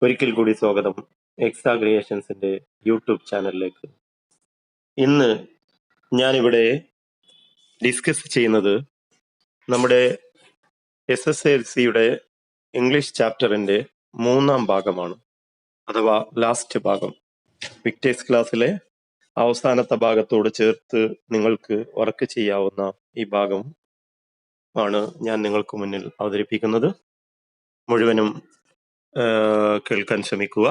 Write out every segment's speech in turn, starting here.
ഒരിക്കൽ കൂടി സ്വാഗതം എക്സാ ക്രിയേഷൻസിന്റെ യൂട്യൂബ് ചാനലിലേക്ക്. ഇന്ന് ഞാനിവിടെ ഡിസ്കസ് ചെയ്യുന്നത് നമ്മുടെ SSLCയുടെ ഇംഗ്ലീഷ് ചാപ്റ്ററിന്റെ 3-ാം ഭാഗമാണ്, അഥവാ ലാസ്റ്റ് ഭാഗം. വിക്ടേഴ്സ് ക്ലാസ്സിലെ അവസാനത്തെ ഭാഗത്തോട് ചേർത്ത് നിങ്ങൾക്ക് വർക്ക് ചെയ്യാവുന്ന ഈ ഭാഗം ആണ് ഞാൻ നിങ്ങൾക്ക് മുന്നിൽ അവതരിപ്പിക്കുന്നത്. മുഴുവനും കേൾക്കാൻ ശ്രമിക്കുക.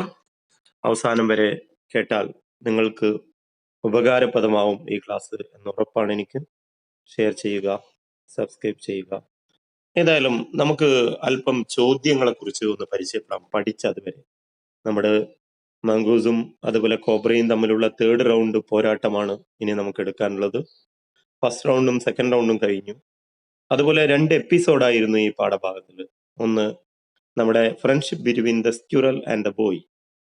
അവസാനം വരെ കേട്ടാൽ നിങ്ങൾക്ക് ഉപകാരപ്രദമാവും ഈ ക്ലാസ് എന്ന് ഉറപ്പാണ് എനിക്ക്. ഷെയർ ചെയ്യുക, സബ്സ്ക്രൈബ് ചെയ്യുക. ഏതായാലും നമുക്ക് അല്പം ചോദ്യങ്ങളെ കുറിച്ച് ഒന്ന് പരിചയപ്പെടാം. പഠിച്ചത് വരെ നമ്മുടെ മംഗൂസും അതുപോലെ കോബ്രയും തമ്മിലുള്ള 3rd റൗണ്ട് പോരാട്ടമാണ് ഇനി നമുക്ക് എടുക്കാനുള്ളത്. ഫസ്റ്റ് റൗണ്ടും സെക്കൻഡ് റൗണ്ടും കഴിഞ്ഞു. അതുപോലെ 2 എപ്പിസോഡായിരുന്നു ഈ പാഠഭാഗത്തിൽ. ഒന്ന് നമ്മുടെ friendship between the squirrel and the boy,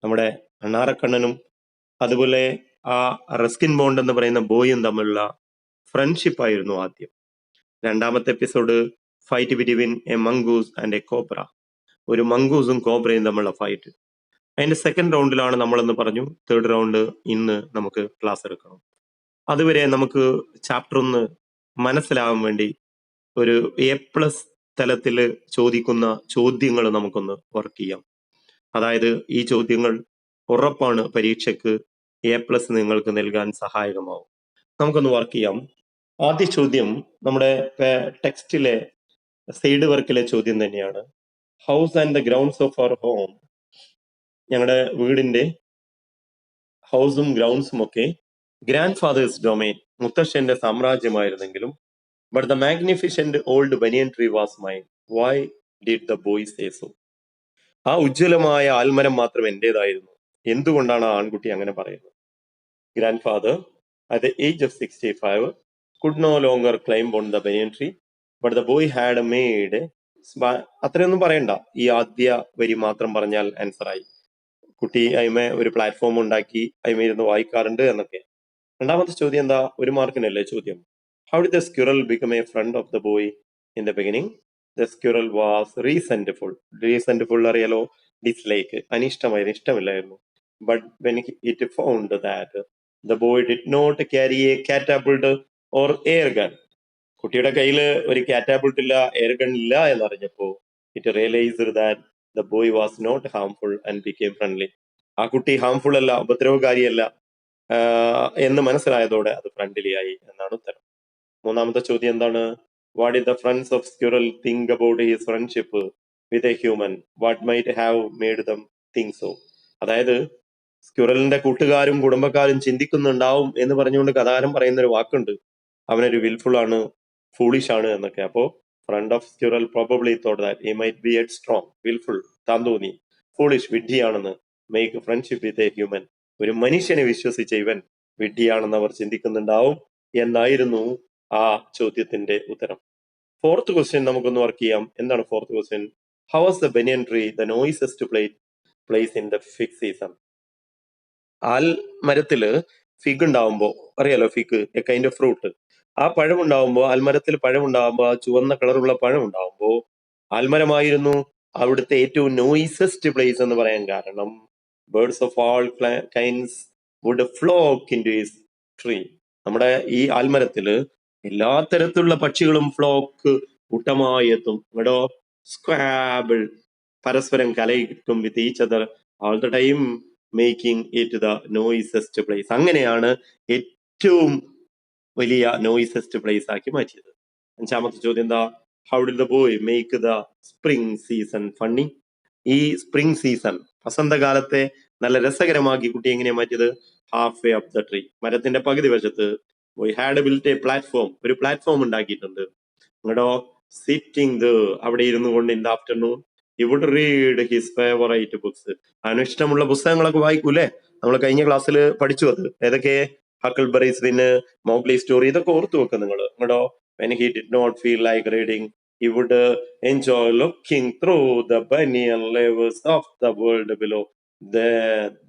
നമ്മുടെ അണ്ണാറക്കണ്ണനും അതുപോലെ ആ റസ്കിൻ ബോണ്ട് എന്ന് പറയുന്ന ബോയും തമ്മിലുള്ള ഫ്രണ്ട്ഷിപ്പ് ആയിരുന്നു ആദ്യം. 2ാമത്തെ episode fight between a mongoose and a cobra, ഒരു മംഗൂസും കോബ്രയും തമ്മിലുള്ള ഫൈറ്റ്. അതിന്റെ സെക്കൻഡ് റൗണ്ടിലാണ് നമ്മളെന്ന് പറഞ്ഞു. 3rd റൗണ്ട് ഇന്ന് നമുക്ക് ക്ലാസ് എടുക്കണം. അതുവരെ നമുക്ക് ചാപ്റ്റർ 1 മനസ്സിലാവാൻ വേണ്ടി ഒരു A+ തലത്തിൽ ചോദിക്കുന്ന ചോദ്യങ്ങൾ നമുക്കൊന്ന് വർക്ക് ചെയ്യാം. അതായത് ഈ ചോദ്യങ്ങൾ ഉറപ്പാണ് പരീക്ഷയ്ക്ക് A+ നിങ്ങൾക്ക് നൽകാൻ സഹായകമാവും. നമുക്കൊന്ന് വർക്ക് ചെയ്യാം. ആദ്യ ചോദ്യം നമ്മുടെ ടെക്സ്റ്റിലെ സൈഡ് വർക്കിലെ ചോദ്യം തന്നെയാണ്. House and the grounds of our home, ഞങ്ങളുടെ വീടിന്റെ ഹൗസും ഗ്രൗണ്ട്സും ഒക്കെ ഗ്രാൻഡ് ഫാദേഴ്സ് ഡൊമൈൻ, മുത്തശ്ശന്റെ സാമ്രാജ്യമായിരുന്നെങ്കിലും, but the magnificent old banyan tree was mine, why did the boy say so? ആ ഉജ്ജ്വലമായ ആൽമരം മാത്രം എന്റേതായിരുന്നു, എന്തുകൊണ്ടാണ് ആ ആൺകുട്ടി അങ്ങനെ പറയുന്നത്? Grand father at the age of 65 could no longer climb on the banyan tree, but the boy had made അത്രയൊന്നും പറയണ്ട, ഈ ആദ്യ വരി മാത്രം പറഞ്ഞാൽ ആൻസർ ആയി. കുട്ടി അയിമേ ഒരു പ്ലാറ്റ്ഫോം ഉണ്ടാക്കി അയിമേ ഇരുന്ന് വായിക്കാറുണ്ട് എന്നൊക്കെ. 2ാമത്തെ ചോദ്യം എന്താ? 1 മാർക്കിനല്ലേ ചോദ്യം. How did the squirrel become a friend of the boy in the beginning? The squirrel was resentful അറിയാലോ, ഡിസ്ലൈക്ക്, അനിഷ്ടമായിരുന്നു, ഇഷ്ടമില്ലായിരുന്നു. But when it found that the boy did not carry a catapult or air gun, കുട്ടിയുടെ കയ്യിൽ ഒരു കാറ്റാബിൾട്ട് ഇല്ല, air gun ഇല്ല എന്നറിഞ്ഞപ്പോ it realized that the boy was not harmful and became friendly. ആ കുട്ടി ഹാംഫുൾ അല്ല, ഉപദ്രവകാരിയല്ല എന്ന് മനസ്സിലായതോടെ അത് ഫ്രണ്ട്ലി ആയി എന്നാണ് ഉത്തരം. 3ാമത്തെ ചോദ്യം എന്താണ്? What did the friends of squirrel think about his friendship with a human? What might have made them think so? അതായത് സ്ക്യൂറലിന്റെ കൂട്ടുകാരും കുടുംബക്കാരും ചിന്തിക്കുന്നുണ്ടാവും എന്ന് പറഞ്ഞുകൊണ്ട് കഥാകാരൻ പറയുന്ന ഒരു വാക്കുണ്ട്, അവനൊരു വിൽഫുൾ ആണ്, ഫൂളിഷ് ആണ് എന്നൊക്കെ. അപ്പോ friend of squirrel probably thought that he might be strong, willful താൻ തോന്നി, ഫൂളിഷ് വിഡ്ഢിയാണെന്ന്, make friendship with a human, ഒരു മനുഷ്യനെ വിശ്വസിച്ച ഇവൻ വിഡ്ഢിയാണെന്ന് അവർ ചിന്തിക്കുന്നുണ്ടാവും എന്നായിരുന്നു ആ ചോദ്യത്തിന്റെ ഉത്തരം. 4th ക്വസ്റ്റ്യൻ നമുക്കൊന്ന് വർക്ക് ചെയ്യാം. എന്താണ് 4th question? How was the banyan tree the noisiest place in the fig season? ആൽ മരത്തില് ഫിഗ് ഉണ്ടാവുമ്പോ, അറിയാലോ fig a kind of fruit, ആ പഴം ഉണ്ടാവുമ്പോ, ആൽമരത്തിൽ പഴം ഉണ്ടാവുമ്പോ, ആ ചുവന്ന കളറുള്ള പഴം ഉണ്ടാവുമ്പോ ആൽമരമായിരുന്നു അവിടുത്തെ ഏറ്റവും നോയിസസ്റ്റ് പ്ലേസ് എന്ന് പറയാൻ കാരണം birds of all kinds would flock into his tree. നമ്മുടെ ഈ ആൽമരത്തില് എല്ലാ തരത്തിലുള്ള പക്ഷികളും ഫ്ലോക്ക് കൂട്ടമായി എത്തും. ഇവിടോ സ്ക്വാബിൾ, പരസ്പരം കലയിട്ടും with each other all the time making it the noisiest place. അങ്ങനെയാണ് ഏറ്റവും വലിയ നോയിസസ്റ്റ് പ്ലേസ് ആക്കി മാറ്റിയത്. 5ാമത്തെ ചോദ്യം എന്താ? How did the boy make the spring season funny? ഈ സ്പ്രിംഗ് സീസൺ, വസന്തകാലത്തെ നല്ല രസകരമാക്കി കുട്ടി എങ്ങനെയാ മാറ്റിയത്? Half way up the tree, മരത്തിന്റെ പകുതി വശത്ത് boy had built A platform, ഒരു പ്ലാറ്റ്ഫോം ഉണ്ടാക്കിയിട്ടുണ്ട്. ഇങ്ങടോ സിറ്റിംഗ് അവിടെ ഇരുന്നു കൊണ്ട് in the afternoon he would read his favorite books. അവന് ഇഷ്ടമുള്ള പുസ്തകങ്ങളൊക്കെ വായിക്കൂലേ? നമ്മൾ കഴിഞ്ഞ ക്ലാസ്സിൽ പഠിച്ചു അത്. ഏതൊക്കെ? ഹക്കിൾബറീസ് പിന്നെ മോഗ്ലി സ്റ്റോറി, ഇതൊക്കെ ഓർത്തു വെക്കുക നിങ്ങൾ. ഇങ്ങടോ when he did not feel like reading, he would enjoy looking through the banyan leaves of the world below.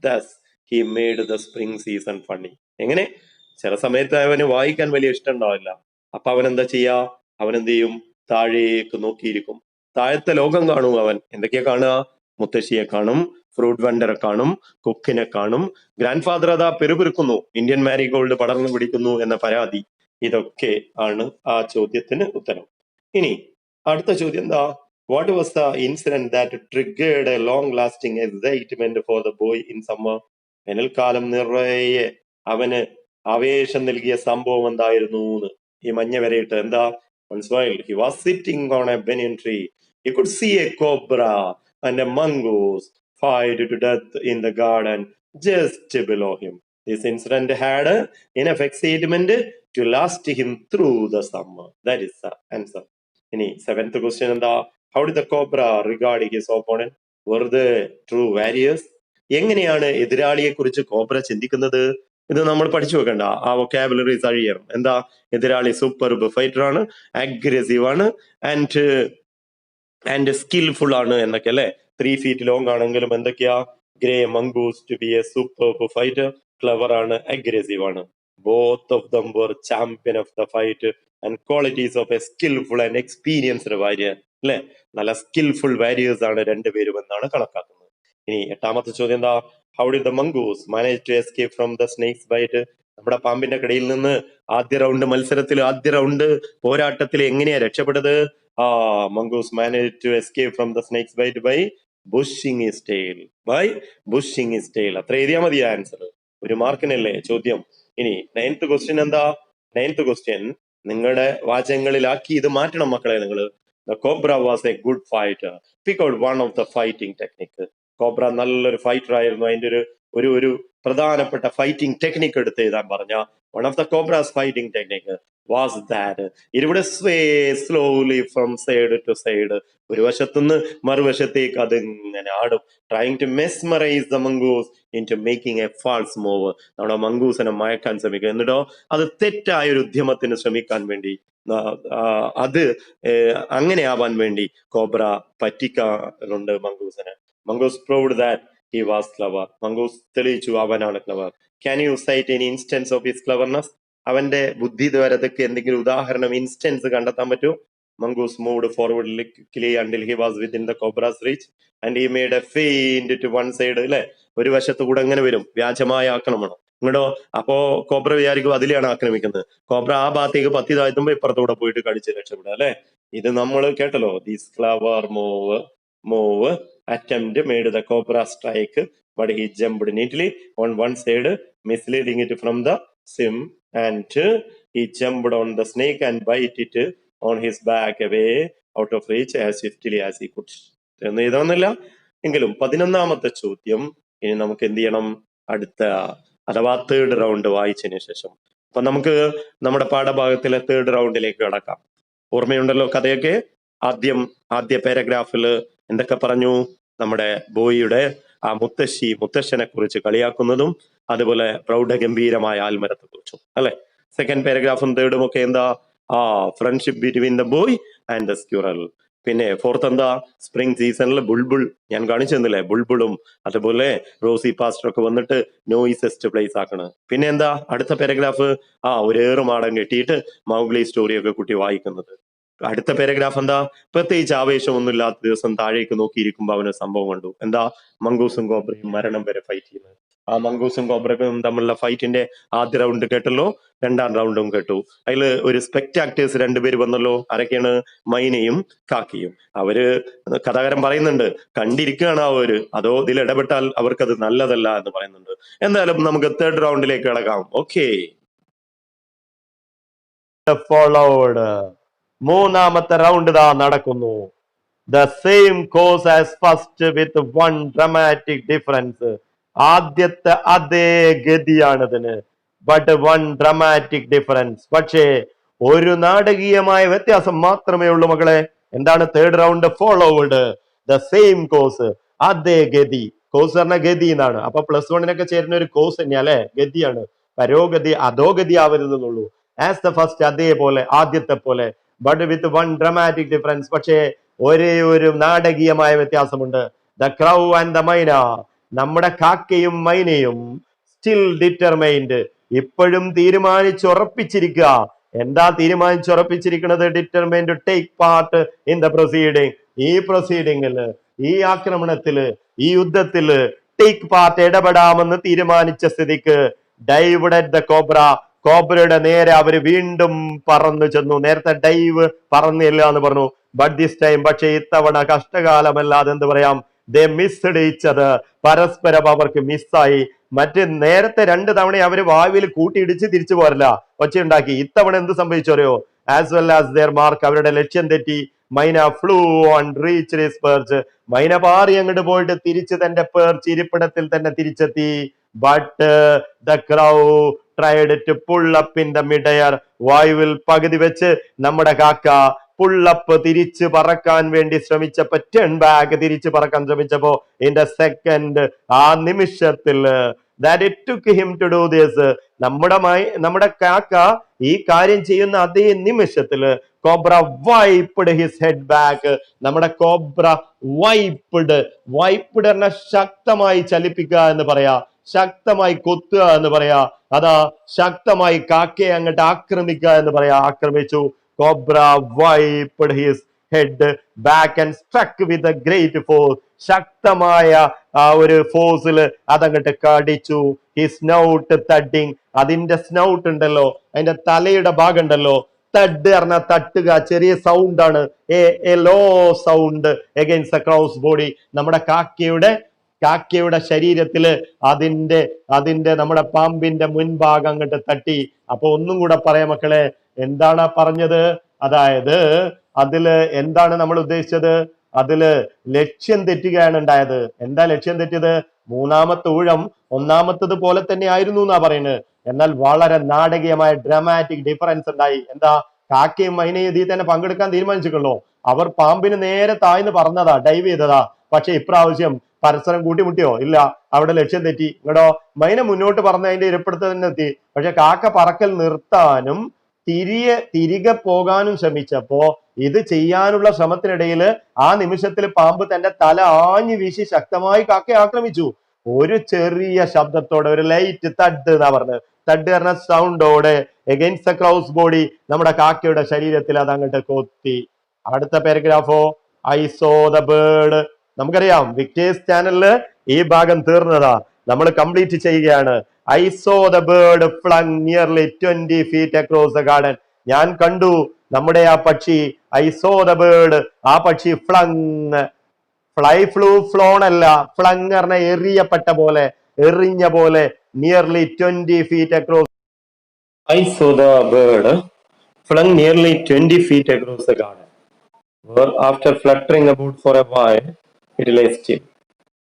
Thus he made the spring season funny. എങ്ങനെ? ചില സമയത്ത് അവന് വായിക്കാൻ വലിയ ഇഷ്ടം ഉണ്ടാവില്ല. അപ്പൊ അവൻ എന്താ ചെയ്യാ? അവൻ എന്ത് ചെയ്യും? താഴേക്ക് നോക്കിയിരിക്കും. താഴത്തെ ലോകം കാണും. അവൻ എന്തൊക്കെയാ കാണുക? മുത്തശ്ശിയെ കാണും, ഫ്രൂട്ട് വെണ്ടറെ കാണും, കുക്കിനെ കാണും. ഗ്രാൻഡ് ഫാദർ അതാ പെരുപിറുക്കുന്നു, ഇന്ത്യൻ മാരിഗോൾഡ് പടർന്നു പിടിക്കുന്നു എന്ന പരാതി. ഇതൊക്കെ ആണ് ആ ചോദ്യത്തിന് ഉത്തരം. ഇനി അടുത്ത ചോദ്യം എന്താ? What was the incident that triggered A long lasting excitement for the boy in summer? വേനൽക്കാലം നിറയെ അവന് ആവേശം നൽകിയ സംഭവം എന്തായിരുന്നു? ഈ മഞ്ഞ വരയിട്ട് എന്താ? Once while he was sitting on a banyan tree, he could see a cobra and a mongoose fight to death in the garden just below him. This incident had enough excitement to last him through the summer. That is the answer. Ini seventh question എന്താ? How did the cobra regard his opponent? Were they true warriors? എങ്ങനെയാണ് എതിരാളിയെ കുറിച്ച് cobra ചിന്തിക്കുന്നത്? ഇത് നമ്മൾ പഠിച്ചു വെക്കണ്ട, ആ വൊക്കാബുലറീസ് അഴിയണം. എന്താ? എതിരാളി സൂപ്പർബ് ഫൈറ്റർ ആണ്, അഗ്രസീവ് ആണ്, ആൻഡ് സ്കിൽഫുൾ ആണ് എന്നൊക്കെ അല്ലെ. 3 feet ലോങ് ആണെങ്കിലും എന്തൊക്കെയാ? Grey mongoose to be a superb fighter, clever ആണ്, അഗ്രസീവ് ആണ്. Both of them were champion of the fight and qualities of a skilful and experienced warrior. അല്ലെ, നല്ല സ്കിൽഫുൾ വാരിയേഴ്സ് ആണ് രണ്ടുപേരും എന്നാണ് കണക്കാക്കുന്നത്. ഇനി എട്ടാമത്തെ ചോദ്യം എന്താ? How did the mongoose manage to escape from the snake's bite? നമ്മുടെ പാമ്പിന്റെ കടിയിൽ നിന്ന് ആദ്യ റൗണ്ട് പോരാട്ടത്തിൽ എങ്ങനെയാ രക്ഷപ്പെട്ടത്? Mongoose managed to escape from the snake's bite by bushing his tail. അത്ര എഴുതിയാ മതി ആൻസർ. ഒരു മാർക്കിനല്ലേ ചോദ്യം. ഇനി 9th ക്വസ്റ്റ്യൻ എന്താ? 9th ക്വസ്റ്റ്യൻ നിങ്ങളുടെ വാചകങ്ങളിലാക്കി ഇത് മാറ്റണം മക്കളെ നിങ്ങള്. The cobra was a good fighter. Pick out one of the fighting technique. Cobra നല്ലൊരു ഫൈറ്റർ ആയിരുന്നു. അതിന്റെ ഒരു പ്രധാനപ്പെട്ട ഫൈറ്റിംഗ് ടെക്നിക്ക് എടുത്ത് എഴുതാൻ പറഞ്ഞ one of the cobra's fighting technique was that ഇവിടെ sway slowly from side to side, ഒരു വശത്തുനിന്ന് മറുവശത്തേക്ക് അതിങ്ങനെ ആടും. Trying to mesmerise the mongoose into making a false move. നമ്മുടെ മംഗൂസിനെ മയക്കാൻ ശ്രമിക്കുക, എന്നിട്ടോ അത് തെറ്റായ ഒരു ഉദ്യമത്തിന് ശ്രമിക്കാൻ വേണ്ടി, അത് അങ്ങനെ ആവാൻ വേണ്ടി കോബ്ര പറ്റിക്കാറുണ്ട് മംഗൂസിനെ. Mongoose proved that he was clever. Mongoose തെളിയിച്ചു അവനാണ് clever. Can you cite any instance of his cleverness? അവന്റെ ബുദ്ധിദ്വാരതയ്ക്ക് എന്തെങ്കിലും ഉദാഹരണം, ഇൻസ്റ്റൻസ് കണ്ടെത്താൻ പറ്റുമോ? Mongoose moved forward quickly until he was within the cobra's reach and he made a feint to one side. അല്ലെ, ഒരു വശത്ത് കൂടെ അങ്ങനെ വരും, വ്യാജമായ ആക്രമണം. ഇങ്ങോട്ടോ അപ്പോ കോബ്ര വിചാരിക്കും അതിലെയാണ് ആക്രമിക്കുന്നത്. കോബ്ര ആ ഭാഗത്തേക്ക് പത്തി താഴ്ത്തുമ്പോ ഇപ്പുറത്തൂടെ പോയിട്ട് കടിച്ച് രക്ഷപ്പെടുക. അല്ലെ, ഇത് നമ്മൾ കേട്ടല്ലോ. This clever move attempt made the cobra strike, but he jumped neatly on one side, misleading it from the sim, and he jumped on the snake and bite it on his back away out of reach as swiftly as he could. എന്ന് എഴുതാന്നില്ല എങ്കിലും 11ാമത്തെ ചോദ്യം ഇനി നമുക്ക് എന്ത് ചെയ്യണം? അടുത്ത അഥവാ 3rd round വായിച്ചതിന് ശേഷം അപ്പൊ നമുക്ക് നമ്മുടെ പാഠഭാഗത്തിലെ 3rd റൗണ്ടിലേക്ക് കടക്കാം. ഓർമ്മയുണ്ടല്ലോ കഥയൊക്കെ? ആദ്യ പാരഗ്രാഫിൽ എന്തൊക്കെ പറഞ്ഞു? നമ്മുടെ ബോയിയുടെ ആ മുത്തശ്ശനെ കുറിച്ച് കളിയാക്കുന്നതും അതുപോലെ പ്രൗഢഗംഭീരമായ ആൽമരത്തെ കുറിച്ചും അല്ലെ. സെക്കൻഡ് പാരഗ്രാഫും 3rd ഒക്കെ എന്താ? Friendship between the boy and the squirrel. പിന്നെ 4th എന്താ? സ്പ്രിംഗ് സീസണിൽ ബുൾബുൾ, ഞാൻ കാണിച്ചു തന്നില്ലേ, ബുൾബുളും അതുപോലെ റോസി പാസ്റ്റർ ഒക്കെ വന്നിട്ട് നോയിസസ്റ്റ് പ്ലേസ് ആക്കണ്. പിന്നെ എന്താ അടുത്ത പാരഗ്രാഫ്? ഒരു ഏറുമാടം കെട്ടിയിട്ട് മൗഗ്ലി സ്റ്റോറിയൊക്കെ കുട്ടി വായിക്കുന്നത്. അടുത്ത പാരഗ്രാഫ് എന്താ? പ്രത്യേകിച്ച് ആവേശമൊന്നും ഇല്ലാത്ത ദിവസം താഴേക്ക് നോക്കിയിരിക്കുമ്പോ അവന് സംഭവം കണ്ടു. എന്താ? മംഗൂസും കോബ്രയും മരണം വരെ ഫൈറ്റ് ചെയ്യുന്നത്. ആ മംഗൂസും കോബ്രയും തമ്മിലുള്ള ഫൈറ്റിന്റെ ആദ്യ റൗണ്ട് കേട്ടല്ലോ, 2ാം റൗണ്ടും കേട്ടു. അതിൽ ഒരു സ്പെക്ടാക്ടേഴ്സ് 2 പേര് വന്നല്ലോ. ആരൊക്കെയാണ്? മൈനയും കാക്കിയും. അവര് കഥാകാരൻ പറയുന്നുണ്ട് കണ്ടിരിക്കുകയാണ് അവര്, അതോ ഇതിൽ ഇടപെട്ടാൽ അവർക്കത് നല്ലതല്ല എന്ന് പറയുന്നുണ്ട്. എന്തായാലും നമുക്ക് 3rd റൗണ്ടിലേക്ക് കിടക്കാം. ഓക്കെ, ഫോളോഡ് 3ാമത്തെ റൗണ്ട് ഇതാ നടക്കുന്നു. The same course as first with one dramatic difference. ആദ്യത്തെ അതേ ഗതിയാണ് ഇതിന്, ബട്ട് വൺ ഡ്രമാറ്റിക് ഡിഫറൻസ്. പക്ഷേ ഒരു നാടകീയമായ വ്യത്യാസം മാത്രമേ ഉള്ളൂ മക്കളെ. എന്താണ് 3rd round? Followed the same course, അതേ ഗതി. കോഴ്സ് പറഞ്ഞ ഗതി എന്നാണ്. അപ്പൊ +1 ചേരുന്ന ഒരു കോഴ്സ് തന്നെയാ അല്ലെ, ഗതിയാണ്. പരോഗതി അധോഗതി ആവരുതെന്നുള്ളൂ. ആസ് ദ ഫസ്റ്റ്, അതേപോലെ, ആദ്യത്തെ പോലെ. But with one dramatic difference, പക്ഷേ ഒരേ ഒരു നാടകീയമായ വ്യത്യാസമുണ്ട്. ദ ക്രൗ ആൻഡ് ദ മൈന, നമ്മുടെ കാക്കയും മൈനയും സ്റ്റിൽ ഡിറ്റർമൈൻഡ്, ഇപ്പോഴും തീരുമാനിച്ചുറപ്പിച്ചിരിക്കുക. എന്താ തീരുമാനിച്ചുറപ്പിച്ചിരിക്കുന്നത്? Determined to take part in the proceeding. ഈ പ്രൊസീഡിങ്ങില്, ഈ ആക്രമണത്തില് ഈ യുദ്ധത്തിൽ ടേക്ക് പാർട്ട് ഇടപെടാമെന്ന് തീരുമാനിച്ച സ്ഥിതിക്ക് ഡൈവ്ഡ് അറ്റ് ദ കോബ്ര, കോബ്രയുടെ നേരെ അവര് വീണ്ടും പറന്നു ചെന്നു. നേരത്തെ ഡൈവ് പറന്നില്ല എന്ന് പറഞ്ഞു, ബട്ട് ദിസ് ടൈം പക്ഷെ ഇത്തവണ കഷ്ടകാലമല്ലാതെ എന്ത് പറയാം, ദേ മിസ്ഡ് ഈച്ച് അതർ, പരസ്പരം അവർക്ക് മിസ്സായി. മറ്റ് നേരത്തെ 2 തവണ അവര് വായുവിൽ കൂട്ടിയിടിച്ച് തിരിച്ചു പോരില്ല, ഒച്ചയുണ്ടാക്കി. ഇത്തവണ എന്ത് സംഭവിച്ചറിയോ, as well as their mark, അവരുടെ ലക്ഷ്യം തെറ്റി. Myna flew on reach his perch, മൈന പാറി അങ്ങോട്ട് പോയിട്ട് തിരിച്ച് തന്റെ പേർച്ച് ഇരിപ്പിടത്തിൽ തന്നെ തിരിച്ചെത്തി. But the crow tried to pull up in the mid air, വായുവിൽ പകുതി വെച്ച് നമ്മുടെ കാക്ക പുള്ളപ്പ് തിരിച്ച് പറക്കാൻ വേണ്ടി ശ്രമിച്ചപ്പോ, ടേൺ ബാക്ക് തിരിച്ച് പറക്കാൻ ശ്രമിച്ചപ്പോ, ഇൻ ദ സെക്കൻഡ് ആ നിമിഷത്തിൽ that it took him to do this, നമ്മുടെ കാക്ക ഈ കാര്യം ചെയ്യുന്ന അതേ നിമിഷത്തില് cobra whipped his head back, നമ്മുടെ കോബ്ര വൈപ്ഡ് എന്ന ശക്തമായി ചലിപ്പിക്കുക എന്ന് പറയാ, ശക്തമായി കൊത്തുക എന്ന് പറയാ, അതാ ശക്തമായി കാക്കയെ അങ്ങോട്ട് ആക്രമിക്കുക എന്ന് പറയാ. ആക്രമിച്ചു. Cobra whipped his head back and സ്ട്രക്ക് with a great force, ശക്തമായ ആ ഒരു ഫോഴ്സിൽ അതങ്ങോട്ട് കടിച്ചു. ഈ സ്നൗട്ട് തഡിങ്, അതിന്റെ സ്നൗട്ട് ഉണ്ടല്ലോ, അതിന്റെ തലയുടെ ഭാഗം ഉണ്ടല്ലോ, തഡ് പറഞ്ഞാൽ തട്ടുക, ചെറിയ സൗണ്ട് ആണ്, a low sound against the crow's body. നമ്മുടെ കാക്കയുടെ ശരീരത്തില് അതിന്റെ നമ്മുടെ പാമ്പിന്റെ മുൻഭാഗം അങ്ങോട്ട് തട്ടി. അപ്പൊ ഒന്നും കൂടെ പറയാം മക്കളെ, എന്താണ് പറഞ്ഞത്, അതായത് അതില് എന്താണ് നമ്മൾ ഉദ്ദേശിച്ചത്, അതില് ലക്ഷ്യം തെറ്റുകയാണ് ഉണ്ടായത്. എന്താ ലക്ഷ്യം തെറ്റിയത്, 3ാമത്തെ ഊഴം 1ാമത്തത് പോലെ തന്നെ ആയിരുന്നു എന്നാ പറയുന്നത്. എന്നാൽ വളരെ നാടകീയമായ ഡ്രാമാറ്റിക് ഡിഫറൻസ് ഉണ്ടായി. എന്താ, കാക്കയും മൈനയും ഇതിൽ തന്നെ പങ്കെടുക്കാൻ തീരുമാനിച്ചിട്ടുള്ളൂ. അവർ പാമ്പിന് നേരെ താഴ്ന്ന് പറഞ്ഞതാ, ഡൈവ് ചെയ്തതാ. പക്ഷെ ഇപ്രാവശ്യം പരസ്പരം കൂട്ടിമുട്ടിയോ, ഇല്ല, അവിടെ ലക്ഷ്യം തെറ്റി. ഇങ്ങടോ മൈന മുന്നോട്ട് പറഞ്ഞ അതിന്റെ ഇരപ്പിടത്ത് തന്നെ എത്തി. പക്ഷെ കാക്ക പറക്കൽ നിർത്താനും തിരികെ പോകാനും ശ്രമിച്ചപ്പോ, ഇത് ചെയ്യാനുള്ള ശ്രമത്തിനിടയിൽ ആ നിമിഷത്തിൽ പാമ്പ് തന്റെ തല ആഞ്ഞു വീശി ശക്തമായി കാക്കയെ ആക്രമിച്ചു. ഒരു ചെറിയ ശബ്ദത്തോടെ, ഒരു ലൈറ്റ് തഡ് എന്നാ പറഞ്ഞത്, തഡ് പറഞ്ഞ സൗണ്ടോടെ എഗൈൻസ്റ്റ് ദ ക്രൗസ് ബോഡി, നമ്മുടെ കാക്കയുടെ ശരീരത്തിൽ അത് അങ്ങോട്ട് കൊത്തി. അടുത്ത പാരഗ്രാഫോ, ഐ സോ ദ ബേർഡ്. നമുക്കറിയാം വിക്ടേഴ്സ് ചാനലില് ഈ ഭാഗം തീർന്നതാ, നമ്മൾ കംപ്ലീറ്റ് ചെയ്യുകയാണ്. I so the bird flung nearly 20 feet across the garden. ഞാൻ കണ്ടു നമ്മുടെ ആ പക്ഷി, ഐ സോ ദ ബേർഡ്, ആ പക്ഷി ഫ്ലങ്, ഫ്ലൈ ഫ്ലൂ ഫ്ലോൺ അല്ല, ഫ്ലങ് പറഞ്ഞ എറിയപ്പെട്ട പോലെ, എറിഞ്ഞ പോലെ, nearly 20 feet across. I saw the bird flung nearly 20 feet across the garden, where after fluttering about for a while it lay still.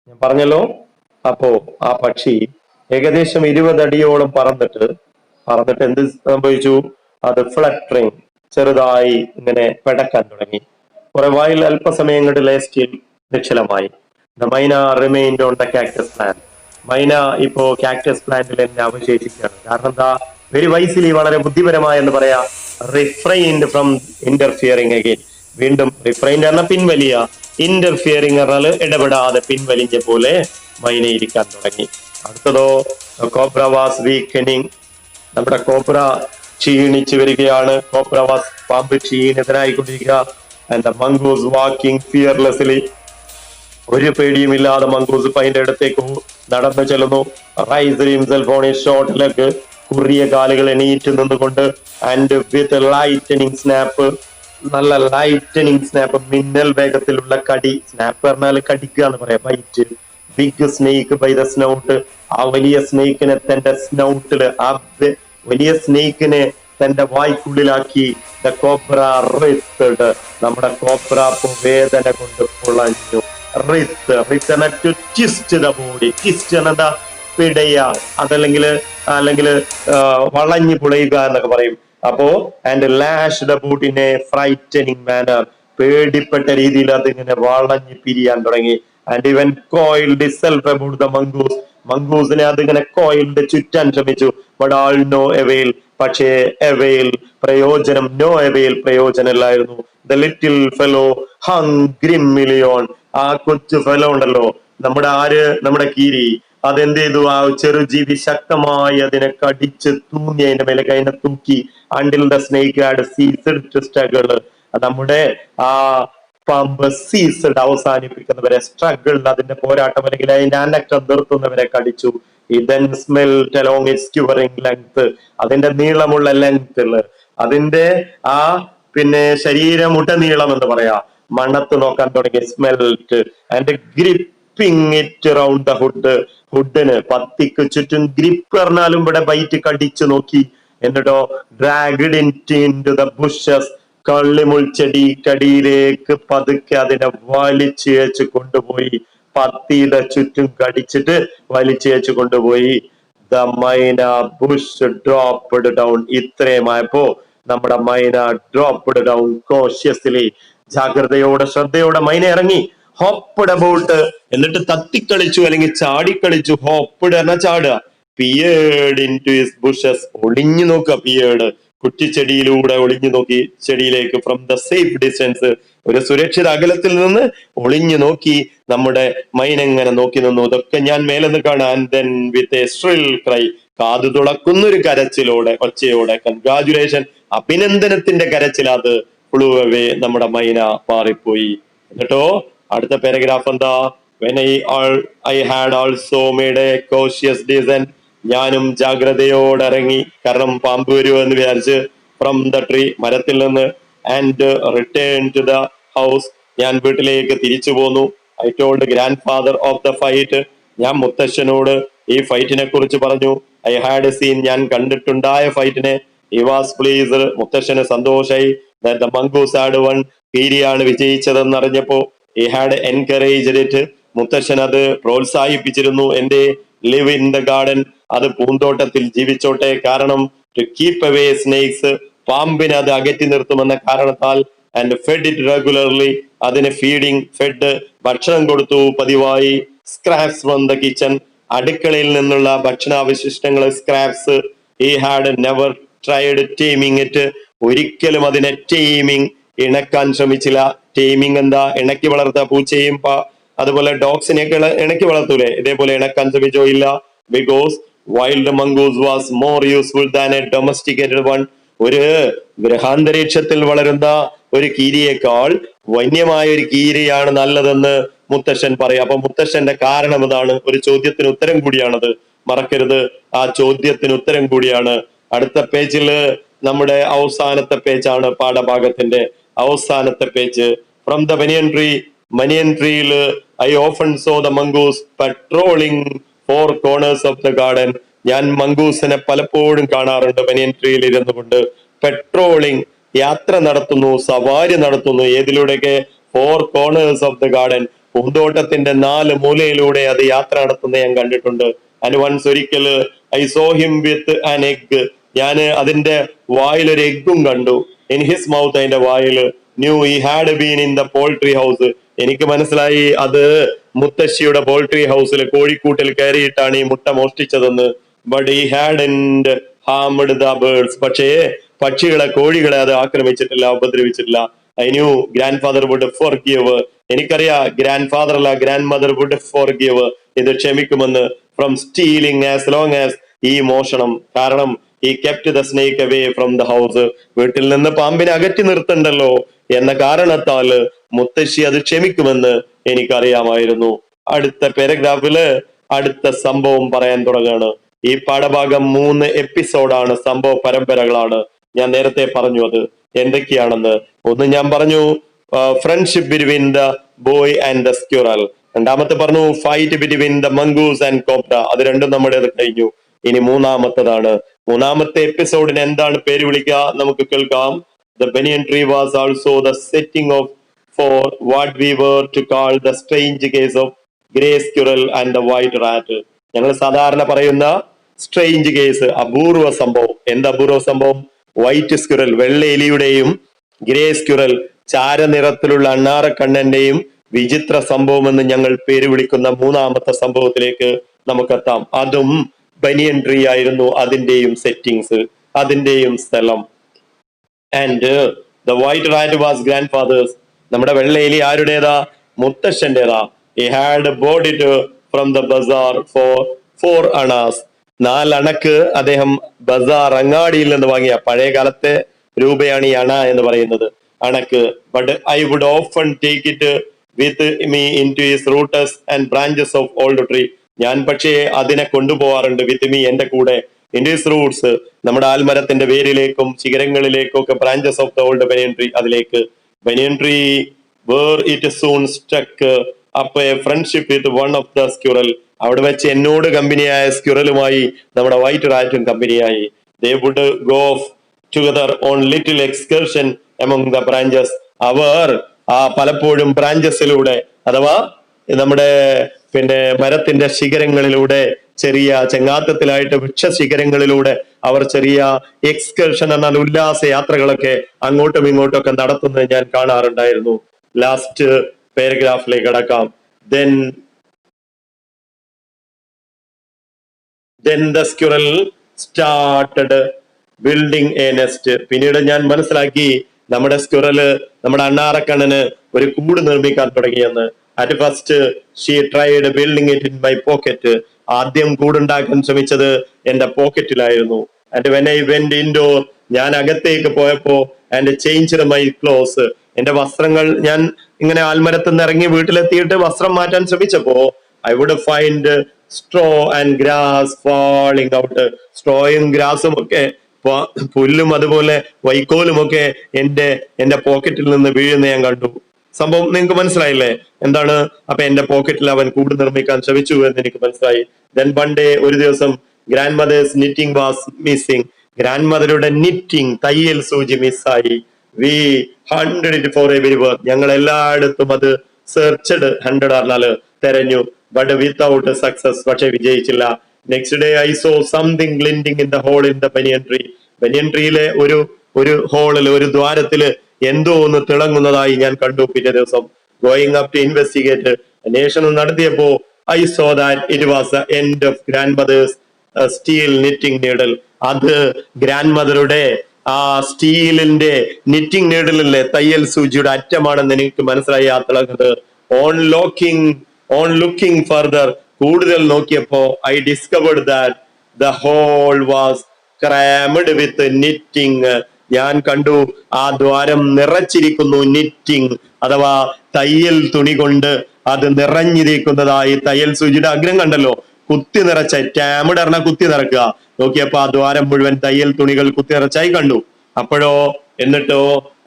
ഞാൻ പറഞ്ഞല്ലോ, അപ്പോ ആ പക്ഷി ഏകദേശം 20 അടിയോളം പറന്നിട്ട് എന്ത് സംഭവിച്ചു, അത് ഫ്ലട്ടറിങ്, ചെറുതായി ഇങ്ങനെ പെടക്കാൻ തുടങ്ങി. കുറെ വായിൽ അല്പസമയം കൊണ്ട് ലേ സ്റ്റിൽ, നിശ്ചലമായി. ദ മൈന remained on the cactus plant. മൈന ഇപ്പോ കാക്ടസ് പ്ലാന്റിൽ തന്നെ അവശേഷിക്കുകയാണ്. കാരണം എന്താ, വെരി വൈസിലി, വളരെ ബുദ്ധിപരമായ എന്ന് പറയാ, റിഫ്രൈൻഡ് ഫ്രം ഇന്റർഫിയറിംഗ് അഗെയിൻ. വീണ്ടും റിഫ്രൈൻഡ് പറഞ്ഞാൽ പിൻവലിയ, ഇന്റർഫിയറിംഗ് പറഞ്ഞാൽ ഇടപെടാതെ പിൻവലിഞ്ഞ പോലെ മൈന ഇരിക്കാൻ തുടങ്ങി. അടുത്തതോ, കോബ്ര വാസ് വീക്കനിങ്. നമ്മുടെ കോബ്ര ക്ഷീണിച്ചു വരികയാണ്. കോബ്ര വാസ്, പാമ്പ് ക്ഷീണിതനായിക്കൊണ്ടിരിക്കുക. And the mongoose walking fearlessly. ഒരു പേടിയുമില്ലാതെ മംഗൂസ് അതിന്റെ അടുത്തേക്ക് നടന്നു ചെല്ലുന്നു. Rise himself on his short leg, കുറിയ കാലുകൾ എണീറ്റ് നിന്നുകൊണ്ട്. ആൻഡ് വിത്ത് ലൈറ്റനിങ് സ്നാപ്പ്, നല്ല ലൈറ്റനിങ് സ്നാപ്പ്, മിന്നൽ വേഗത്തിലുള്ള കടി. സ്നാപ്പ് പറഞ്ഞാൽ കടിക്കുക എന്ന് പറയാം, bite. Big snake by the snout, ആ വലിയ സ്നേക്കിനെ തന്റെ സ്നൗട്ടില്, ആ വലിയ സ്നേക്കിനെ തന്റെ വായ്ക്കുള്ളിലാക്കി. ദ കോബ്ര റിത്ത്ഡ്, നമ്മുടെ കോബ്ര വേദന കൊണ്ട് പൊളഞ്ഞു. ട്വിസ്റ്റ് ദ ബോഡി, ട്വിസ്റ്റ് എന്താ, പിടയ, അതല്ലെങ്കിൽ വളഞ്ഞു പുളയുക എന്നൊക്കെ പറയും. അപ്പോ and lash the boot in a frightening manner, പേടിപ്പെട്ട രീതിയിൽ അതിങ്ങനെ വളഞ്ഞു പിരിയാൻ തുടങ്ങി. And even coiled itself about the mongoose, മംഗൂസിനെ അതിങ്ങനെ കോയിൽഡ് ചുറ്റാൻ ശ്രമിച്ചു. ബട്ട് ആൾ നോ അവെയിൽ, പക്ഷേ അവെയിൽ, പ്രയോജനം, നോ അവെയിൽ, പ്രയോജനമില്ലായിരുന്നു. The little fellow hung grimly on, ആ കൊച്ചു ഫെലോ ഉണ്ടല്ലോ, നമ്മുടെ കീരി, അതെന്ത് ചെയ്തു, ആ ചെറുജീവി ശക്തമായി അതിനെ കടിച്ച് തൂങ്ങി, അതിന്റെ മേലെ അതിനെ തൂക്കി. Until the snake had ceased to struggle, നമ്മുടെ ആ പാമ്പ് സീസഡ് അവസാനിപ്പിക്കുന്നവരെ, സ്ട്രഗിൾ അതിന്റെ പോരാട്ടം അല്ലെങ്കിൽ അതിന്റെ അനക്കം നിർത്തുന്നവരെ കടിച്ചു. It then smelt along its curling length, അതിന്റെ നീളമുള്ള ലെങ്ത്, അതിന്റെ ആ പിന്നെ ശരീരമുടനീളം എന്ന് പറയാ മണത്ത് നോക്കാൻ തുടങ്ങി. Smelt and gripping it round the hood, ഹുഡിന് പത്തിക്ക് ചുറ്റും. ഗ്രിപ്പ് പറഞ്ഞാലും ഇവിടെ ബൈറ്റ് കടിച്ചു നോക്കി. എന്നിട്ടോ ഡ്രാഗ്ഡ് ഇൻടു ദ ബുഷസ്, കള്ളിമുൾച്ചെടിക്കടിയിലേക്ക് പതുക്കെ അതിനെ വലിച്ചേച്ച് കൊണ്ടുപോയി. പത്തിയുടെ ചുറ്റും കടിച്ചിട്ട് വലിച്ചേച്ച് കൊണ്ടുപോയി. ദ മൈന ബുഷ് ഡ്രോപ്പ്ഡ് ഡൗൺ. ഇത്രയുമായപ്പോ നമ്മുടെ മൈന ഡ്രോപ്പ്ഡ് ഡൗൺ കോഷ്യസ്ലി, ജാഗ്രതയോടെ ശ്രദ്ധയോടെ മൈന ഇറങ്ങി. ഹോപ്പ്ഡ് അബൌട്ട്, എന്നിട്ട് തത്തിക്കളിച്ചു അല്ലെങ്കിൽ ചാടിക്കളിച്ചു. ഹോപ്പ്ഡ് എന്ന ചാടുക. പിയേർഡ് ഇൻ ടു ഹിസ് ബുഷസ്, ഒളിഞ്ഞു നോക്കുക. പിയേർഡ് കുറ്റിച്ചെടിയിലൂടെ ഒളിഞ്ഞു നോക്കി ചെടിയിലേക്ക്. ഫ്രം ദ സേഫ് ഡിസ്റ്റൻസ്, ഒരു സുരക്ഷിത അകലത്തിൽ നിന്ന് ഒളിഞ്ഞു നോക്കി നമ്മുടെ മൈനെങ്ങനെ നോക്കി നിന്നു. ഇതൊക്കെ ഞാൻ മേലെ നിന്ന് കാണാൻ. Then with a shrill cry, കാതു തുളക്കുന്നൊരു കരച്ചിലോടെ, ഒച്ചയോടെ, കൺഗ്രാജുലേഷൻ, അഭിനന്ദനത്തിന്റെ കരച്ചിലത് ഫ്ലൂ അവേ, നമ്മുടെ മൈന പാറിപ്പോയി. എന്നിട്ടോ അടുത്ത പാരഗ്രാഫ് എന്താ? when I had also made a cautious descent, ഞാനും ജാഗ്രതയോടെ ഇറങ്ങി, കാരണം പാമ്പ് വരുമോ എന്ന് വിചാരിച്ച്. ഫ്രം ദ ട്രീ, മരത്തിൽ നിന്ന്. And return to the house, ഞാൻ വീട്ടിലേക്ക് തിരിച്ചു പോന്നു. I told grandfather of the fight, ഞാൻ മുത്തശ്ശനോട് ഈ ഫൈറ്റിനെ കുറിച്ച് പറഞ്ഞു. ഐ ഹാഡ് സീൻ, ഞാൻ കണ്ടിട്ടുണ്ടായ ഫൈറ്റിനെ. ഹി വാസ് പ്ലീസ്ഡ്, മുത്തശ്ശന് സന്തോഷായി. That the mongoose had won, കീരിയാണ് വിജയിച്ചതെന്ന് അറിഞ്ഞപ്പോ. ഹി ഹാഡ് എൻകറേജ്ഡ് ഇറ്റ്, മുത്തശ്ശൻ അത് പ്രോത്സാഹിപ്പിച്ചിരുന്നു. എന്റെ ലിവ് ഇൻ ദ ഗാർഡൻ, അത് പൂന്തോട്ടത്തിൽ ജീവിച്ചോട്ടെ. കാരണം ടു കീപ് അവേ സ്നേക്സ്, പാമ്പിനെ അത് അകറ്റി നിർത്തുമെന്ന കാരണത്താൽ. ആൻഡ് ഫെഡ് ഇറ്റ് റെഗുലർലി, അതിന് ഫീഡിങ്, ഫെഡ് ഭക്ഷണം കൊടുത്തു പതിവായി. സ്ക്രാപ്സ് ഫ്രം ദ കിച്ചൺ, അടുക്കളയിൽ നിന്നുള്ള ഭക്ഷണാവശിഷ്ടങ്ങൾ, scraps. He had never tried taming it, ഒരിക്കലും അതിനെ ടേമിങ്, ഇണക്കാൻ ശ്രമിച്ചില്ല. ടേമിങ് എന്താ? ഇണക്കി വളർത്തുക. പൂച്ചയും അതുപോലെ ഡോഗ്സിനെയൊക്കെ ഇണക്കി വളർത്തൂലേ, ഇതേപോലെ ഇണക്കാൻ ശ്രമിച്ചോ? ഇല്ല. Because wild mongoose was more useful than A domesticated one, ഒരു ഗൃഹാന്തരീക്ഷത്തിൽ വളരുന്ന ഒരു കീരിയേക്കാൾ വന്യമായ ഒരു കീരിയാണ് നല്ലതെന്ന് മുത്തശ്ശൻ പറയാം. അപ്പൊ മുത്തശ്ശന്റെ കാരണം അതാണ്. ഒരു ചോദ്യത്തിന് ഉത്തരം കൂടിയാണത്, മറക്കരുത്. ആ ചോദ്യത്തിന് ഉത്തരം കൂടിയാണ്. അടുത്ത പേജില് നമ്മുടെ അവസാനത്തെ പേജാണ്, പാഠഭാഗത്തിന്റെ അവസാനത്തെ page. From the banyan tree, banyan ട്രീയില് I often saw the mongoose patrolling four corners of the garden, ഞാൻ മംഗൂസിനെ പലപ്പോഴും കാണാറുണ്ട് ബനിയൻ ട്രീയിൽ ഇരുന്നു കൊണ്ട്. പെട്രോളിംഗ്, യാത്ര നടത്തുന്നു, സവാരി നടത്തുന്നു. ഏതിലൂടെയൊക്കെ? Four corners of the garden, പൂന്തോട്ടത്തിന്റെ 4 മൂലയിലൂടെ അത് യാത്ര നടത്തുന്നത് ഞാൻ കണ്ടിട്ടുണ്ട്. ആൻഡ് വൺസ്, ഒരിക്കല് I saw him with an egg, ഞാന് അതിന്റെ വായിൽ ഒരു എഗ്ഗും കണ്ടു. ഇൻ ഹിസ് മൗത്ത്, അതിന്റെ വായില്. Knew he had been in the poultry house, എനിക്ക് മനസ്സിലായി അത് മുത്തശ്ശിയുടെ പോൾട്രി ഹൗസിൽ, കോഴിക്കൂട്ടിൽ കയറിയിട്ടാണ് ഈ മുട്ട മോഷ്ടിച്ചതെന്ന്. But he hadn't harmed the birds, പക്ഷേ പക്ഷികളെ, കോഴികളെ അത് ആക്രമിച്ചിട്ടില്ല, ഉപദ്രവിച്ചിട്ടില്ല. I knew grandfather would forgive, എനിക്കറിയാം ഗ്രാൻഡ് ഫാദർ അല്ല ഗ്രാൻഡ് മദർ വുഡ് ഫോർഗിവ്, ഇത് ക്ഷമിക്കുമെന്ന്. From stealing as long as, ഈ മോഷണം, കാരണം ഈ kept the snake away from the house, വീട്ടിൽ നിന്ന് പാമ്പിനെ അകറ്റി നിർത്തണ്ടല്ലോ എന്ന കാരണത്താല് മുത്തശ്ശി അത് ക്ഷമിക്കുമെന്ന് എനിക്കറിയാമായിരുന്നു. അടുത്ത പാരഗ്രാഫില് അടുത്ത സംഭവം പറയാൻ തുടങ്ങാണ്. ഈ പാഠഭാഗം 3 എപ്പിസോഡാണ്, സംഭവ പരമ്പരകളാണ്. ഞാൻ നേരത്തെ പറഞ്ഞു അത് എന്തൊക്കെയാണെന്ന്. ഒന്ന് ഞാൻ പറഞ്ഞു friendship between the boy and the squirrel. രണ്ടാമത്തെ പറഞ്ഞു fight between the mongoose and cobra, അത് രണ്ടും നമ്മുടെ കഴിഞ്ഞു. ഇനി മൂന്നാമത്തതാണ്. മൂന്നാമത്തെ എപ്പിസോഡിന് എന്താണ് പേര് വിളിക്കുക നമുക്ക് കേൾക്കാം. The banyan tree was also the setting of for what we were to call the strange case of grey squirrel and the white rat. ഞങ്ങൾ സാധാരണ പറയുന്ന സ്ട്രേഞ്ച് കേസ്, അപൂർവ സംഭവം. എന്ത് അപൂർവ സംഭവം? വൈറ്റ് സ്ക്വിറൽ, വെള്ള എലിയുടെയും ഗ്രേ സ്ക്വിറൽ, ചാരനിറത്തിലുള്ള അണ്ണാറക്കണ്ണന്റെയും വിചിത്ര സംഭവം എന്ന് ഞങ്ങൾ പേര് വിളിക്കുന്ന മൂന്നാമത്തെ സംഭവത്തിലേക്ക് നമുക്കെത്താം. അതും ബനിയൻ ട്രീ ആയിരുന്നു, അതിന്റെയും സെറ്റിങ്സ്, അതിന്റെയും സ്ഥലം. And the white rat was grandfather's, നമ്മുടെ വെള്ള എലി ആരുടേതാ? മുത്തശ്ശന്റേതാ. He had bought it from the bazaar for 4 annas, 4 അണക്ക് അദ്ദേഹം ബസാർ, അങ്ങാടിയിൽ നിന്ന് വാങ്ങിയ, പഴയ കാലത്തെ രൂപയാണ് ഈ അണ എന്ന് പറയുന്നത്. അണക്ക്. But I would often take it with me into its roots and branches of old tree. ഞാൻ പക്ഷേ അതിനെ കൊണ്ടുപോകാറുണ്ട് വിത്ത് മീ, എന്റെ കൂടെ, ഇൻ ഹിസ് റൂട്ട്സ്, നമ്മുടെ ആൽമരത്തിന്റെ വേരിലേക്കും ശിഖരങ്ങളിലേക്കും ഒക്കെ, branches of the old banyan tree, അതിലേക്ക്. Banyan tree where it soon struck up a friendship with one of the squirrel. അവിടെ വെച്ച് എന്നോട് കമ്പനിയായ സ്ക്യൂറലുമായി നമ്മുടെ വൈറ്റ് റാറ്റും കമ്പനിയായി. They would go off together on little excursion among the branches. അവർ പലപ്പോഴും ബ്രാഞ്ചസിലൂടെ, അഥവാ നമ്മുടെ മരത്തിന്റെ ശിഖരങ്ങളിലൂടെ, ചെറിയ ചെങ്ങാത്തത്തിലായിട്ട് വൃക്ഷ ശിഖരങ്ങളിലൂടെ അവർ ചെറിയ എക്സ്കർഷൻ എന്നാൽ ഉല്ലാസ യാത്രകളൊക്കെ അങ്ങോട്ടും ഇങ്ങോട്ടും ഒക്കെ നടത്തുന്നത് ഞാൻ കാണാറുണ്ടായിരുന്നു. ലാസ്റ്റ് പാരഗ്രാഫിലേക്ക് കടക്കാം. Then the squirrel started building a nest. പിന്നീട് ഞാൻ മനസ്സിലാക്കി നമ്മുടെ സ്ക്വിറല്, നമ്മുടെ അണ്ണാറക്കണ്ണന് ഒരു കൂട് നിർമ്മിക്കാൻ തുടങ്ങിയെന്ന്. At first she tried building it in my pocket. ആദ്യം കൂടുണ്ടാക്കാൻ ശ്രമിച്ചത് എന്റെ പോക്കറ്റിലായിരുന്നു. And when I went indoor, ഞാൻ അകത്തേക്ക് പോയപ്പോ, ആൻഡ് ചേഞ്ച്ഡ് മൈ ക്ലോസ്, എന്റെ വസ്ത്രങ്ങൾ, ഞാൻ ഇങ്ങനെ ആൽമരത്ത് നിന്ന് ഇറങ്ങി വീട്ടിലെത്തിയിട്ട് വസ്ത്രം മാറ്റാൻ ശ്രമിച്ചപ്പോ, I would find straw and grass falling out. സ്ട്രോയും ഗ്രാസും ഒക്കെ, പുല്ലും അതുപോലെ വൈക്കോലും ഒക്കെ എന്റെ പോക്കറ്റിൽ നിന്ന് വീഴുന്ന ഞാൻ കണ്ടു. സംഭവം നിങ്ങൾക്ക് മനസ്സിലായില്ലേ എന്താണ്? അപ്പൊ എന്റെ പോക്കറ്റിൽ അവൻ കൂട് നിർമ്മിക്കാൻ ശ്രമിച്ചു എന്ന് എനിക്ക് മനസ്സിലായി. ദെൻ വൺ ഡേ, ഒരു ദിവസം, grandmother's knitting was missing. ഗ്രാൻഡ് മദറുടെ നിറ്റിംഗ്, തയ്യൽ സൂചി മിസ്സായി. We hunted it for everywhere. ഞങ്ങൾ എല്ലായിടത്തും അത് സെർച്ച്ഡ്, 100 പറഞ്ഞാല് തെരഞ്ഞു. ബട്ട് വിത്തൗട്ട് സക്സസ്, പക്ഷെ വിജയിച്ചില്ല. Next day I saw something glinting in the hole in the banyan tree. Banyan ട്രീയിലെ ഒരു ഹോളില്, ഒരു ദ്വാരത്തില് എന്തോ ഒന്ന് തിളങ്ങുന്നതായി ഞാൻ കണ്ടു. പിറ്റേ ദിവസം ഗോയിങ് അപ് ടു ഇൻവെസ്റ്റിഗേറ്റ്, അന്വേഷണം നടത്തിയപ്പോ, I saw that it was the end of grandmother's steel knitting needle. അത് ഗ്രാൻഡ് മദറുടെ ആ സ്റ്റീലിന്റെ നിറ്റിംഗ് നീഡലിലെ തയ്യൽ സൂചിയുടെ അറ്റമാണെന്ന് എനിക്ക് മനസ്സിലായി ആ തിളങ്ങുന്നത്. ഓൺ ലുക്കിംഗ് ഫർദർ, കൂടുതൽ നോക്കിയപ്പോ, I discovered that the hole was crammed with knitting. ഞാൻ കണ്ടു ആ ദ്വാരം നിറച്ചിരിക്കുന്നു നിറ്റിംഗ്, അഥവാ തയ്യൽ തുണി കൊണ്ട് അത് നിറഞ്ഞിരിക്കുന്നതായി. തയ്യൽ സൂചിയുടെ അഗ്രം കണ്ടല്ലോ, കുത്തി നിറച്ച, ടാമിഡ് പറഞ്ഞ കുത്തി നിറക്കുക. നോക്കിയപ്പോ ആ ദ്വാരം മുഴുവൻ തയ്യൽ തുണികൾ കുത്തി നിറച്ചായി കണ്ടു. അപ്പോഴോ, എന്നിട്ടോ,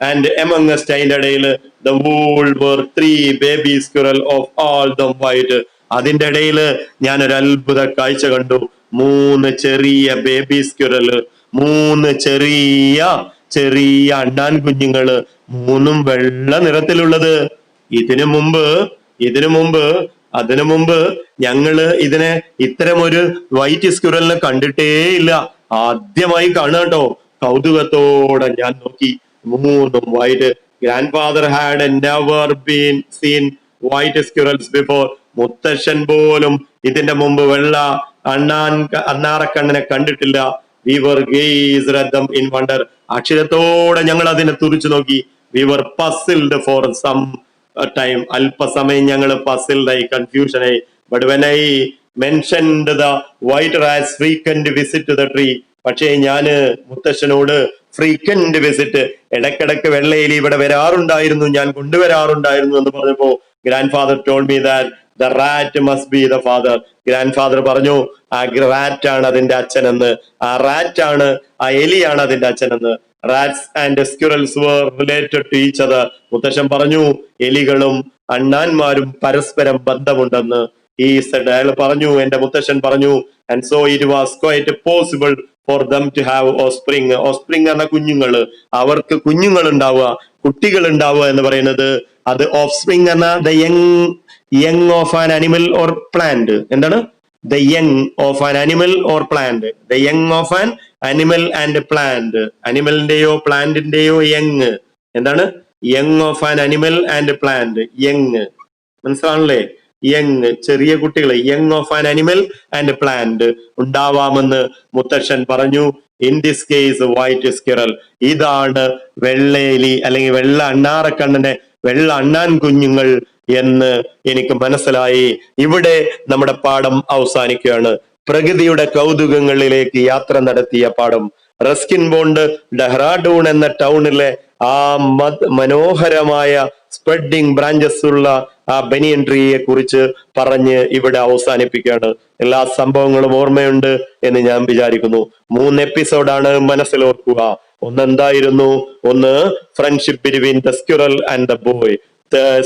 ആൻഡ് എമംഗസ്റ്റ്, അതിന്റെ ഇടയിൽ, the wool were 3 baby squirrel of all them white. അതിന്റെ ഇടയിൽ ഞാൻ ഒരു അത്ഭുത കാഴ്ച കണ്ടു. 3 ചെറിയ ബേബി സ്ക്വിറല്, 3 ചെറിയ അണ്ണാൻ കുഞ്ഞുങ്ങള്, 3ഉം വെള്ള നിറത്തിലുള്ളത്. ഇതിനു മുമ്പ് ഞങ്ങള് ഇതിനെ, ഇത്തരം ഒരു വൈറ്റ് സ്ക്വിറലിനെ കണ്ടിട്ടേ ഇല്ല. ആദ്യമായി കാണുക കേട്ടോ. കൗതുകത്തോടെ ഞാൻ നോക്കി. 3ഉം white. Grandfather had never been seen white squirrels before. മുത്തശ്ശൻ പോലും ഇതിന്റെ മുമ്പ് വെള്ള അണ്ണാറക്കണ്ണനെ കണ്ടിട്ടില്ല. We were gazed at them in wonder. അക്ഷരത്തോടെ ഞങ്ങൾ അതിനെ തുറിച്ചു നോക്കി. We were puzzled for some time. അല്പസമയം ഞങ്ങൾ പസിൽഡായി, കൺഫ്യൂഷനായി. But when I mentioned the white rats frequent visit the tree, പക്ഷേ ഞാന് മുത്തശ്ശനോട് ഫ്രീക്വന്റ് വിസിറ്റ്, ഇടക്കിടക്ക് വെള്ളയിൽ ഇവിടെ വരാറുണ്ടായിരുന്നു, ഞാൻ കൊണ്ടുവരാറുണ്ടായിരുന്നു എന്ന് പറഞ്ഞപ്പോ, grandfather told me that the rat must be the father. Grandfather പറഞ്ഞു, ആ റാറ്റ് ആണ് അതിന്റെ അച്ഛനെന്ന്, ആ എലിയാണ് അതിന്റെ അച്ഛനെന്ന്. Rats and squirrels were related to each other. മുത്തശ്ശൻ പറഞ്ഞു, എലികളും അണ്ണാന്മാരും പരസ്പരം ബന്ധമുണ്ടെന്ന്. ഈ സെഡ്, അയാൾ പറഞ്ഞു, എന്റെ മുത്തശ്ശൻ പറഞ്ഞു, and so it was quite possible for them to have offspring. Offspring എന്ന കുഞ്ഞുങ്ങള്, അവർക്ക് കുഞ്ഞുങ്ങൾ ഉണ്ടാവുക, കുട്ടികൾ ഉണ്ടാവുക എന്ന് പറയുന്നത്, അത് ഓഫ്സ്പ്രിങ് എന്ന the young of an animal or plant. എന്താണ്? The young of an animal or plant. The young of an animal and plant. അനിമലിന്റെയോ പ്ലാന്റിന്റെയോ യങ്. എന്താണ്? Young of an animal and plant. Young, മനസ്സിലാണല്ലേ? യങ്, ചെറിയ കുട്ടികൾ. Young of an animal and plant ഉണ്ടാവാമെന്ന് മുത്തശ്ശൻ പറഞ്ഞു. In this case white squirrel. ഇതാണ് വെള്ളേലി അല്ലെങ്കിൽ വെള്ള അണ്ണാറക്കണ്ണന്റെ വെള്ള അണ്ണാൻ കുഞ്ഞുങ്ങൾ എന്ന് എനിക്ക് മനസ്സിലായി. ഇവിടെ നമ്മുടെ പാഠം അവസാനിക്കുകയാണ്. പ്രകൃതിയുടെ കൗതുകങ്ങളിലേക്ക് യാത്ര നടത്തിയ പാഠം. റസ്കിൻ ബോണ്ട് ഡെഹ്റാഡൂൺ എന്ന ടൗണിലെ ആ മനോഹരമായ സ്പ്രെഡിങ് ബ്രാഞ്ചസ് ഉള്ള ആ ബനിയൻ ട്രീയെ കുറിച്ച് പറഞ്ഞ് ഇവിടെ അവസാനിപ്പിക്കുകയാണ്. എല്ലാ സംഭവങ്ങളും ഓർമ്മയുണ്ട് എന്ന് ഞാൻ വിചാരിക്കുന്നു. 3 എപ്പിസോഡാണ്, മനസ്സിലോർക്കുക. എന്തായിരുന്നു? ഒന്ന് friendship between the squirrel and the boy.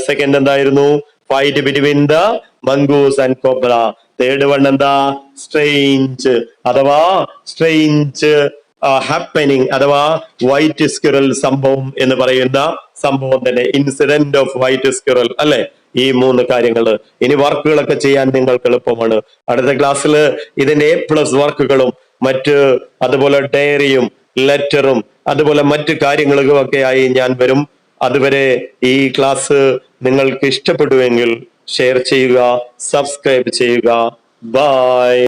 Second എന്തായിരുന്നു? Fight between the mongoose and cobra. Third one എന്താ? സ്ട്രേഞ്ച് അഥവാ സ്ട്രേഞ്ച് ഹാപ്പനിങ് അഥവാ വൈറ്റ് സ്ക്വിറൽ സംഭവം എന്ന് പറയുന്ന സംഭവം തന്നെ, ഇൻസിഡന്റ് ഓഫ് വൈറ്റ് സ്ക്വിറൽ അല്ലെ? ഈ 3 കാര്യങ്ങള്. ഇനി വർക്കുകളൊക്കെ ചെയ്യാൻ നിങ്ങൾക്ക് എളുപ്പമാണ്. അടുത്ത ക്ലാസ്സിൽ ഇതിന്റെ A+ വർക്കുകളും അതുപോലെ ഡയറിയും ലെറ്ററും അതുപോലെ മറ്റു കാര്യങ്ങളും ഒക്കെ ആയി ഞാൻ വരും. അതുവരെ ഈ ക്ലാസ് നിങ്ങൾക്ക് ഇഷ്ടപ്പെടുമെങ്കിൽ ഷെയർ ചെയ്യുക, സബ്സ്ക്രൈബ് ചെയ്യുക. ബൈ.